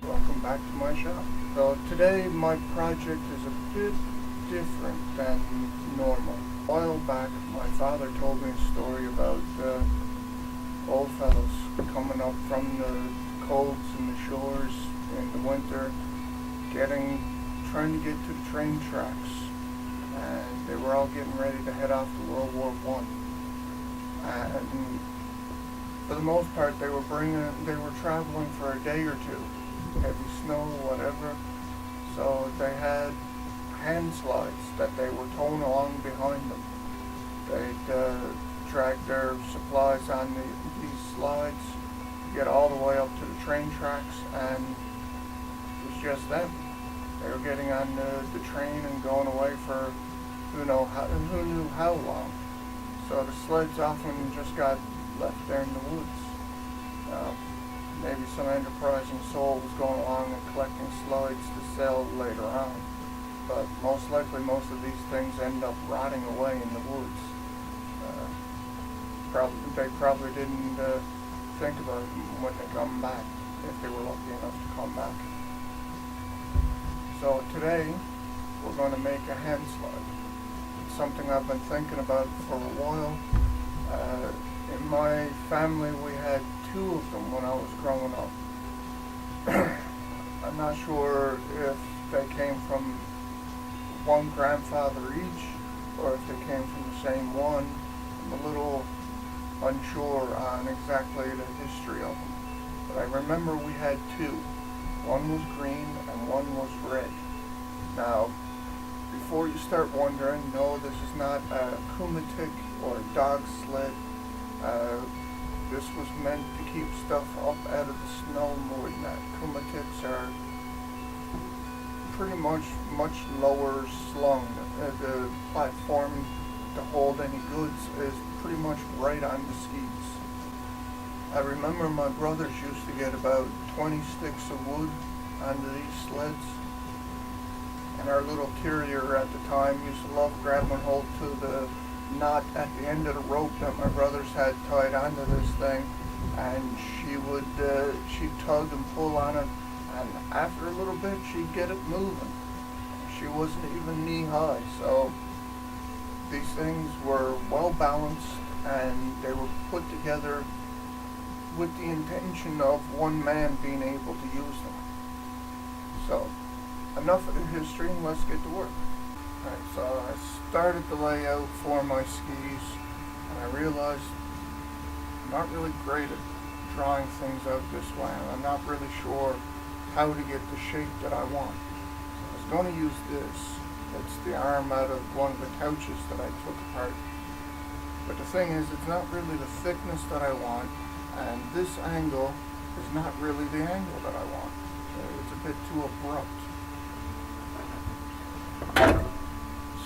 Welcome back to my shop. So today my project is a bit different than normal. A while back my father told me a story about old fellows coming up from the colds and the shores in the winter, trying to get to the train tracks, and they were all getting ready to head off to World War One. And for the most part they were traveling for a day or two, heavy snow, whatever. So they had hand slides that they were towing along behind them. They'd drag their supplies on these slides, get all the way up to the train tracks, and it was just them. They were getting on the train and going away for who knew how long. So the sleds often just got left there in the woods. Maybe some enterprising soul was going along and collecting slides to sell later on. But most likely most of these things end up rotting away in the woods. They probably didn't think about it when they come back, if they were lucky enough to come back. So today we're going to make a hand slide. It's something I've been thinking about for a while. In my family we had two of them when I was growing up. I'm not sure if they came from one grandfather each or if they came from the same one. I'm a little unsure on exactly the history of them. But I remember we had two. One was green and one was red. Now, before you start wondering, no, this is not a kumatik or a dog sled. This was meant to keep stuff up out of the snow more than that. Kumatiks are pretty much lower slung. The platform to hold any goods is pretty much right on the skis. I remember my brothers used to get about 20 sticks of wood onto these sleds, and our little carrier at the time used to love grabbing hold to the knot at the end of the rope that my brothers had tied onto this thing, and she'd tug and pull on it, and after a little bit she'd get it moving. She wasn't even knee high, so these things were well balanced and they were put together with the intention of one man being able to use them. So enough of the history, and let's get to work. Alright, so I started the layout for my skis, and I realized I'm not really great at drawing things out this way, and I'm not really sure how to get the shape that I want. So I was going to use this. It's the arm out of one of the couches that I took apart. But the thing is, it's not really the thickness that I want, and this angle is not really the angle that I want. It's a bit too abrupt.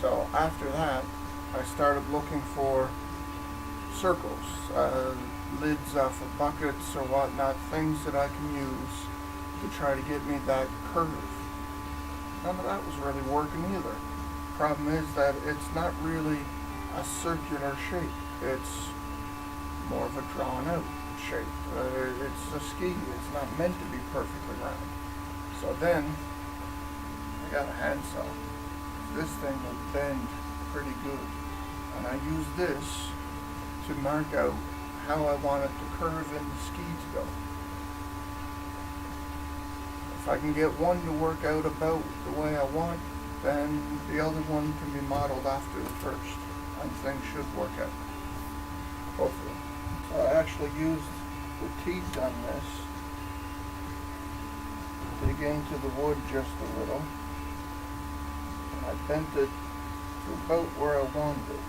So after that, I started looking for circles, lids off of buckets or whatnot, things that I can use to try to get me that curve. None of that was really working either. Problem is that it's not really a circular shape. It's more of a drawn out shape. It's a ski. It's not meant to be perfectly round. So then I got a handsaw. This thing will bend pretty good, and I use this to mark out how I want it to curve in the ski to go. If I can get one to work out about the way I want, then the other one can be modeled after the first, and things should work out, hopefully. So I actually used the teeth on this to dig into the wood just a little. I bent it to about where I wanted it.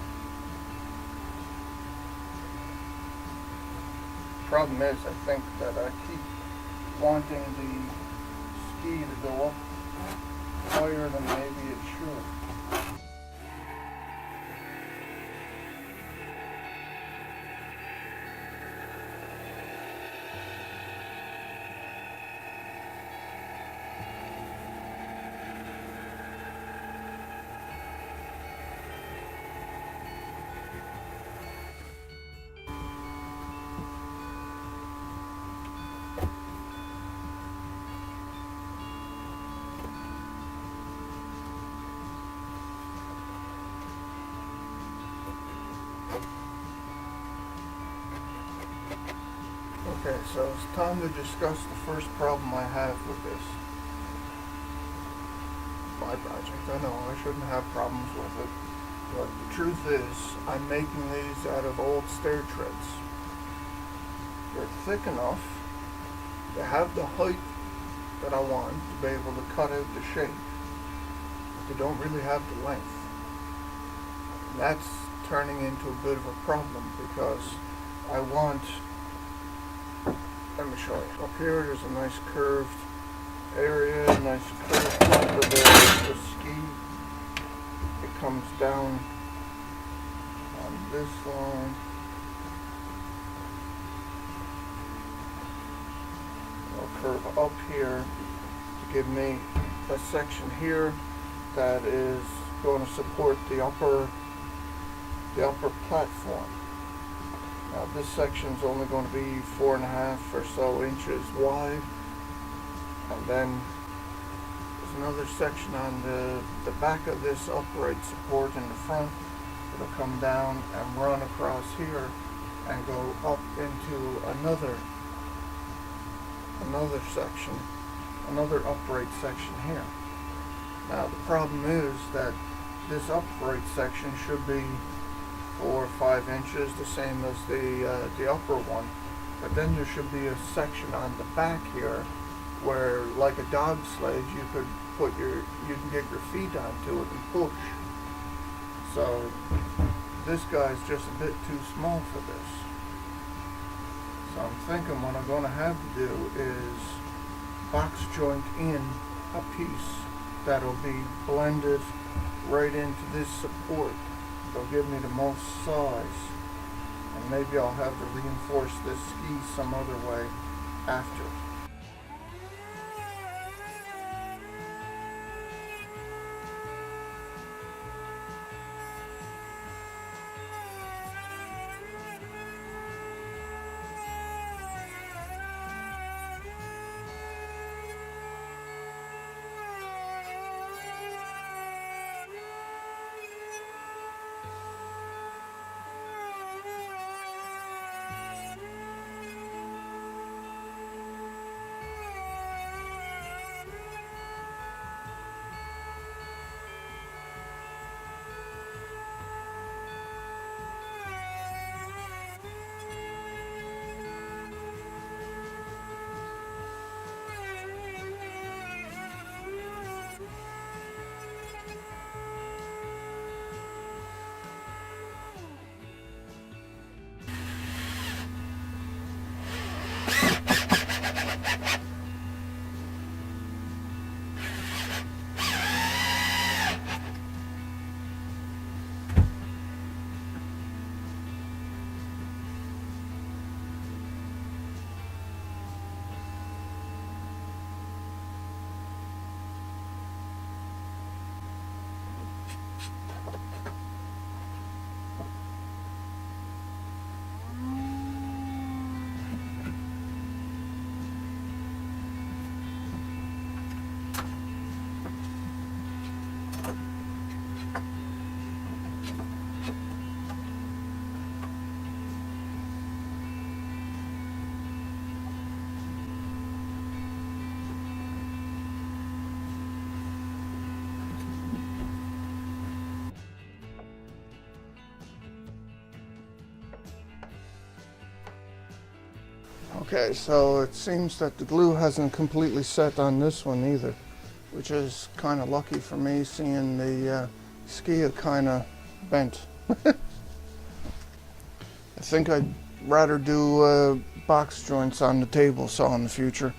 Problem is, I think that I keep wanting the ski to go up higher than maybe it should. Okay, so it's time to discuss the first problem I have with this. My project. I know I shouldn't have problems with it, but the truth is I'm making these out of old stair treads. They're thick enough to have the height that I want to be able to cut out the shape. They don't really have the length. And that's turning into a bit of a problem because I want, let me show you. Up here there's a nice curved area, nice curved top of the ski. It comes down on this line. It'll curve up here to give me a section here that is going to support the upper platform. Now this section is only going to be 4.5 or so inches wide, and then there's another section on the back of this upright support in the front. It'll come down and run across here and go up into another section, another upright section here. Now the problem is that this upright section should be 4 or 5 inches, the same as the upper one. But then there should be a section on the back here where, like a dog sled, you can get your feet onto it and push. So this guy's just a bit too small for this. So I'm thinking what I'm going to have to do is box joint in a piece that'll be blended right into this support. It'll give me the most size, and maybe I'll have to reinforce this ski some other way after. Okay, so it seems that the glue hasn't completely set on this one either, which is kind of lucky for me, seeing the ski kind of bent. I think I'd rather do box joints on the table saw in the future.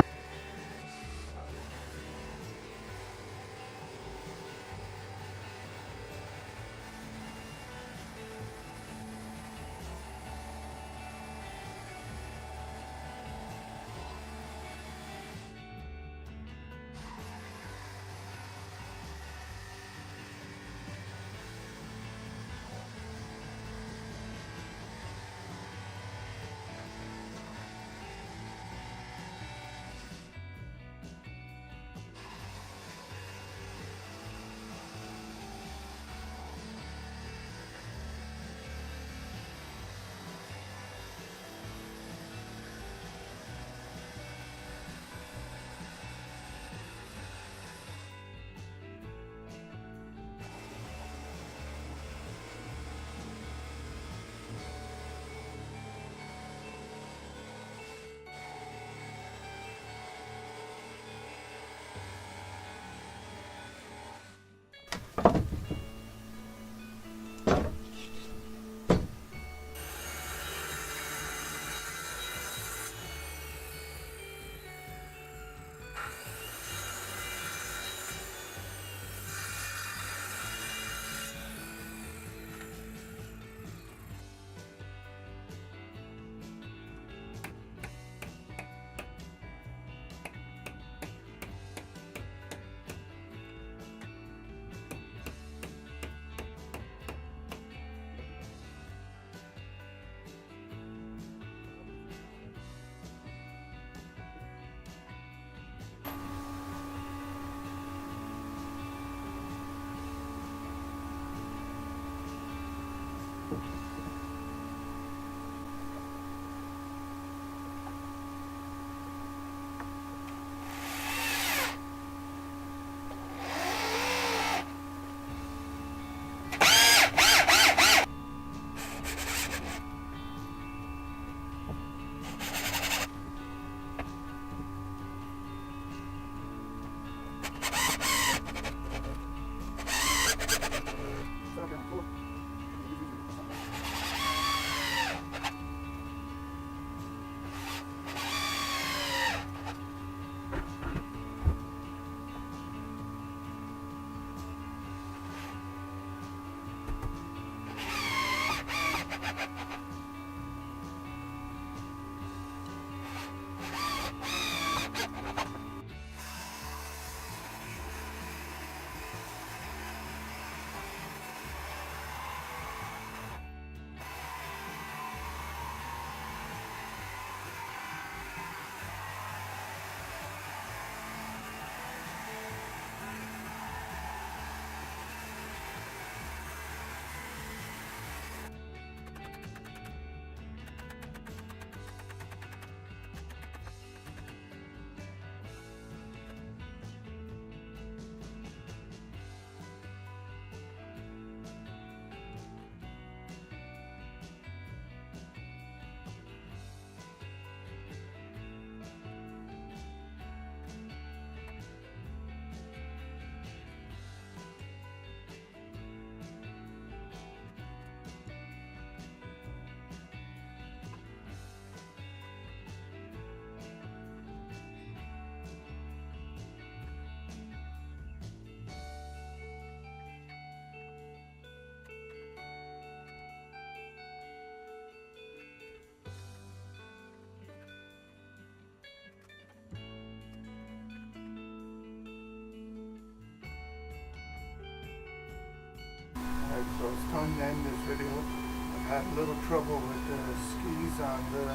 So it's time to end this video. I've had a little trouble with the skis on the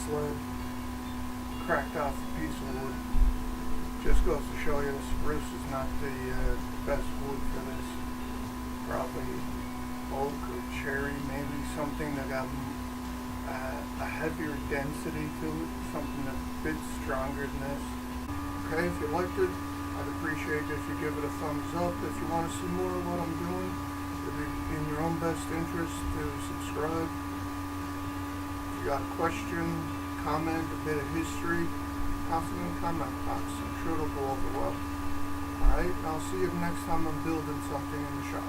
sled. Cracked off a piece of wood. Just goes to show you the spruce is not the best wood for this. Probably oak or cherry, maybe something that got a heavier density to it, something that's a bit stronger than this. Okay, if you liked it, I'd appreciate it if you give it a thumbs up. If you want to see more of what I'm doing, it'd be in your own best interest to subscribe. If you got a question, comment, a bit of history, toss it in the comment box. I'm sure it'll go over well. Alright, I'll see you next time I'm building something in the shop.